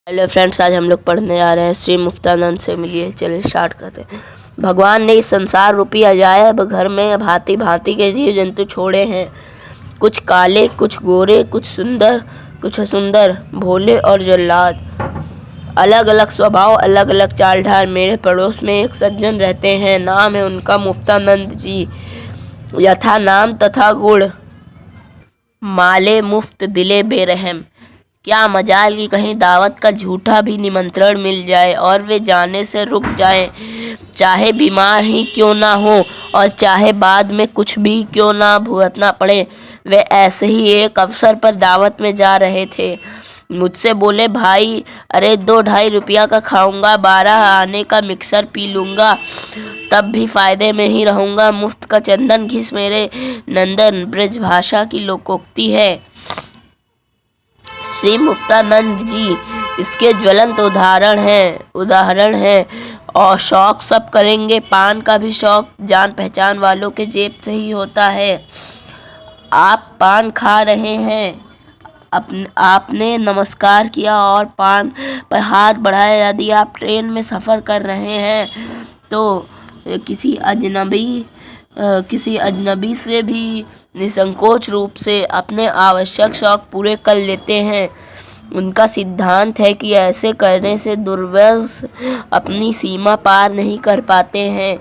Hello friends, आज हम लोग पढ़ने जा रहे हैं श्री मुक्तानंद से मिलिए। चलिए स्टार्ट करते हैं। भगवान ने इस संसार रूपी अजायब घर में भांति भांति के जीव जंतु छोड़े हैं। कुछ काले, कुछ गोरे, कुछ सुंदर, कुछ असुंदर, भोले और जल्लाद। अलग अलग स्वभाव, अलग अलग चाल ढाल। मेरे पड़ोस में एक सज्जन रहते हैं, नाम है उनका मुक्तानंद जी। यथा नाम तथा गुण, माले मुफ्त दिले बेरहम। क्या मजाल कि कहीं दावत का झूठा भी निमंत्रण मिल जाए और वे जाने से रुक जाएं, चाहे बीमार ही क्यों ना हो और चाहे बाद में कुछ भी क्यों ना भुगतना पड़े। वे ऐसे ही एक अवसर पर दावत में जा रहे थे। मुझसे बोले, भाई अरे 2-2.5 रुपया का खाऊंगा, 12 आने का मिक्सर पी लूँगा, तब भी फ़ायदे में ही रहूँगा। मुफ्त का चंदन घिस मेरे नंदन, ब्रजभाषा की लोकोक्ति है। श्री मुक्तानंद जी इसके ज्वलंत उदाहरण हैं। और शौक सब करेंगे, पान का भी शौक जान पहचान वालों के जेब से ही होता है। आप पान खा रहे हैं, आपने नमस्कार किया और पान पर हाथ बढ़ाया। यदि आप ट्रेन में सफ़र कर रहे हैं तो किसी अजनबी से भी निसंकोच रूप से अपने आवश्यक शौक पूरे कर लेते हैं। उनका सिद्धांत है कि ऐसे करने से दुर्व्यस अपनी सीमा पार नहीं कर पाते हैं।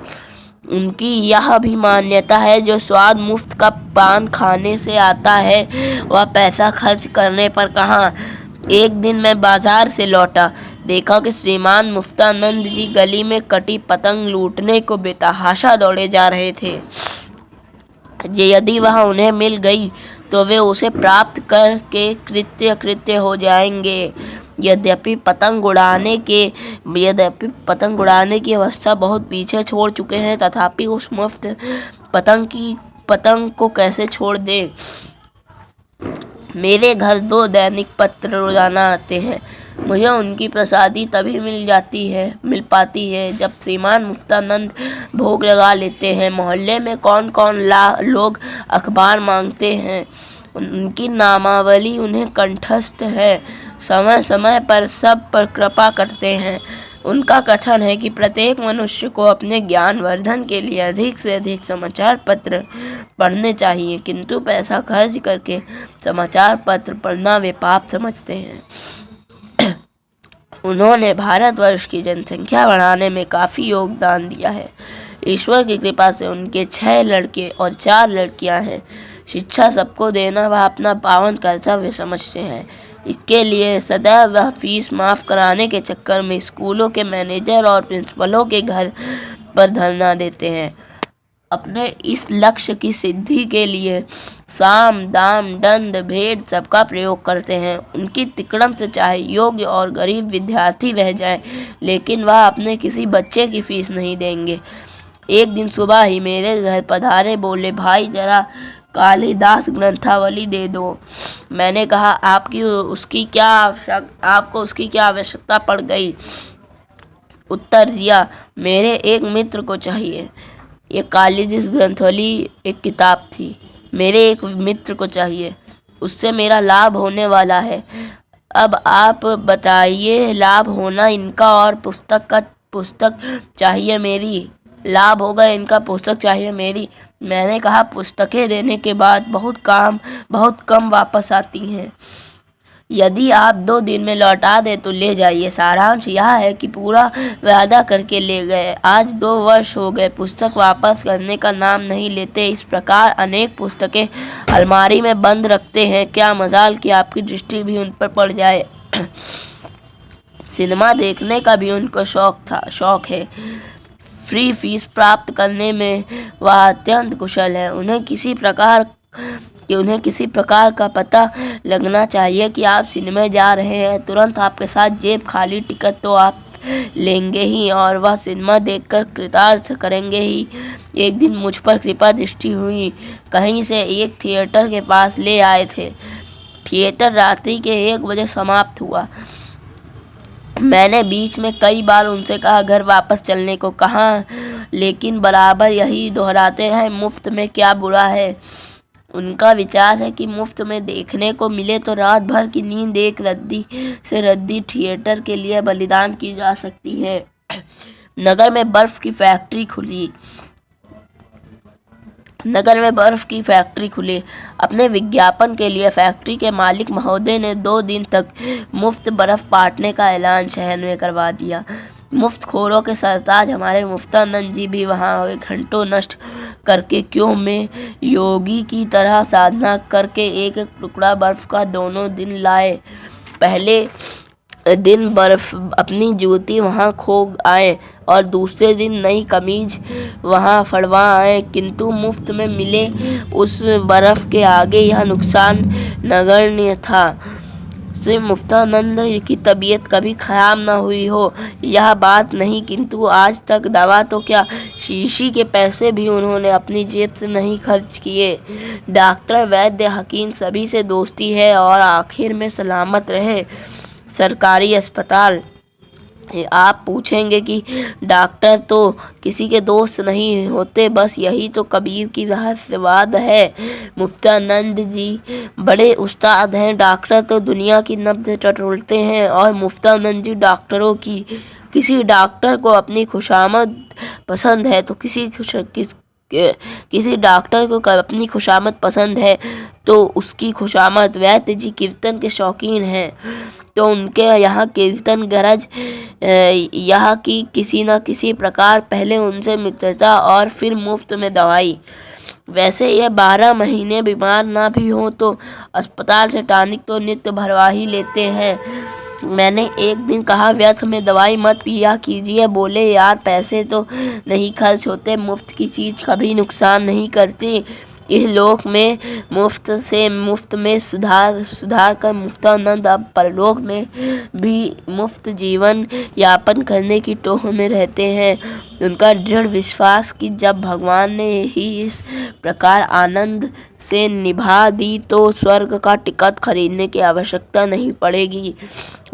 उनकी यह भी मान्यता है, जो स्वाद मुफ्त का पान खाने से आता है वह पैसा खर्च करने पर कहाँ। एक दिन मैं बाजार से लौटा, देखा कि श्रीमान मुक्तानंद जी गली में कटी पतंग लूटने को बेतहाशा दौड़े जा रहे थे। यदि वह उन्हें मिल गई तो वे उसे प्राप्त करके कृत्य हो जाएंगे। यद्यपि पतंग उड़ाने की अवस्था बहुत पीछे छोड़ चुके हैं, तथापि उस मुफ्त पतंग को कैसे छोड़ दें। मेरे घर 2 दैनिक पत्र रोजाना आते हैं। मुझे उनकी प्रसादी तभी मिल पाती है जब श्रीमान मुक्तानंद भोग लगा लेते हैं। मोहल्ले में कौन कौन लोग अखबार मांगते हैं, उनकी नामावली उन्हें कंठस्थ है। समय समय पर सब पर कृपा करते हैं। उनका कथन है कि प्रत्येक मनुष्य को अपने ज्ञान वर्धन के लिए अधिक से अधिक समाचार पत्र पढ़ने चाहिए, किंतु पैसा खर्च करके समाचार पत्र पढ़ना वे पाप समझते हैं। उन्होंने भारतवर्ष की जनसंख्या बढ़ाने में काफ़ी योगदान दिया है। ईश्वर की कृपा से उनके 6 लड़के और 4 लड़कियां हैं। शिक्षा सबको देना वह अपना पावन कर्तव्य समझते हैं। इसके लिए सदैव वह फीस माफ़ कराने के चक्कर में स्कूलों के मैनेजर और प्रिंसिपलों के घर पर धरना देते हैं। अपने इस लक्ष्य की सिद्धि के लिए साम दाम दंड भेद सबका प्रयोग करते हैं। उनकी तिकड़म से चाहे योग्य और गरीब विद्यार्थी रह जाए, लेकिन वह अपने किसी बच्चे की फीस नहीं देंगे। एक दिन सुबह ही मेरे घर पधारे, बोले, भाई जरा कालिदास ग्रंथावली दे दो। मैंने कहा, आपको उसकी क्या आवश्यकता पड़ गई। उत्तर दिया, मेरे एक मित्र को चाहिए। ये कालिदास ग्रंथावली एक किताब थी, मेरे एक मित्र को चाहिए, उससे मेरा लाभ होने वाला है। अब आप बताइए, लाभ होना इनका और पुस्तक चाहिए मेरी। लाभ होगा इनका, पुस्तक चाहिए मेरी। मैंने कहा, पुस्तकें देने के बाद बहुत कम वापस आती हैं। यदि आप 2 दिन में लौटा दे तो ले जाइए। सारांश यह है कि पूरा वादा करके ले गए, आज 2 वर्ष हो गए, पुस्तक वापस करने का नाम नहीं लेते। इस प्रकार अनेक पुस्तकें अलमारी में बंद रखते हैं। क्या मजाल कि आपकी दृष्टि भी उन पर पड़ जाए। सिनेमा देखने का भी उनको शौक है। फ्री फीस प्राप्त करने में वह अत्यंत कुशल है। उन्हें किसी प्रकार का पता लगना चाहिए कि आप सिनेमा जा रहे हैं, तुरंत आपके साथ जेब खाली टिकट तो आप लेंगे ही और वह सिनेमा देखकर कृतार्थ करेंगे ही। एक दिन मुझ पर कृपा दृष्टि हुई। कहीं से एक थिएटर के पास ले आए थे। थिएटर रात्रि के 1 बजे समाप्त हुआ। मैंने बीच में कई बार उनसे कहा घर वापस चलने को कहा, लेकिन बराबर यही दोहराते हैं, मुफ्त में क्या बुरा है। उनका विचार है कि मुफ्त में देखने को मिले तो रात भर की नींद एक रद्दी से रद्दी थिएटर के लिए बलिदान की जा सकती है। नगर में बर्फ की फैक्ट्री खुली। अपने विज्ञापन के लिए फैक्ट्री के मालिक महोदय ने 2 दिन तक मुफ्त बर्फ बांटने का ऐलान शहर में करवा दिया। मुफ्तखोरों के सरताज हमारे मुफ्तानंद जी भी वहाँ घंटों नष्ट करके क्यों में योगी की तरह साधना करके एक टुकड़ा बर्फ का दोनों दिन लाए। पहले दिन बर्फ अपनी जूती वहाँ खो आए और दूसरे दिन नई कमीज वहाँ फड़वा आए, किंतु मुफ्त में मिले उस बर्फ के आगे यह नुकसान नगण्य था। श्री मुफ्तानंद की तबीयत कभी खराब न हुई हो यह बात नहीं, किंतु आज तक दवा तो क्या शीशी के पैसे भी उन्होंने अपनी जेब से नहीं खर्च किए। डॉक्टर, वैद्य, हकीम सभी से दोस्ती है और आखिर में सलामत रहे। सरकारी अस्पताल। आप पूछेंगे कि डॉक्टर तो किसी के दोस्त नहीं होते, बस यही तो कबीर की रहस्यवाद है। मुफ्तानंद जी बड़े उस्ताद हैं। डॉक्टर तो दुनिया की नब्ज टटोलते हैं और मुफ्तानंद जी डॉक्टरों की। किसी डॉक्टर को अपनी खुशामद पसंद है तो किसी डॉक्टर को अपनी खुशामद पसंद है तो उसकी खुशामद। वैद्य जी कीर्तन के शौकीन हैं तो उनके यहाँ कीर्तन गरज यहाँ की किसी न किसी प्रकार पहले उनसे मित्रता और फिर मुफ्त में दवाई। वैसे यह 12 महीने बीमार ना भी हो तो अस्पताल से टॉनिक तो नित्य भरवा ही लेते हैं। मैंने एक दिन कहा, व्यर्थ में दवाई मत पिया कीजिए। बोले, यार पैसे तो नहीं खर्च होते, मुफ्त की चीज़ कभी नुकसान नहीं करती। इस लोक में मुफ्त में सुधार कर मुफ्तानंद अब परलोक में भी मुफ्त जीवन यापन करने की टोह में रहते हैं। उनका दृढ़ विश्वास कि जब भगवान ने ही इस प्रकार आनंद से निभा दी तो स्वर्ग का टिकट खरीदने की आवश्यकता नहीं पड़ेगी।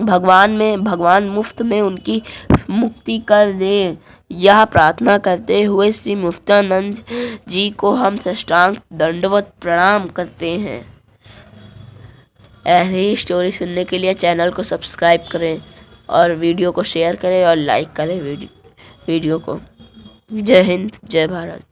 भगवान मुफ्त में उनकी मुक्ति कर दे, यह प्रार्थना करते हुए श्री मुफ्तानंद जी को हम साष्टांग दंडवत प्रणाम करते हैं। ऐसी ही स्टोरी सुनने के लिए चैनल को सब्सक्राइब करें और वीडियो को शेयर करें और लाइक करें वीडियो को। जय हिंद, जय भारत।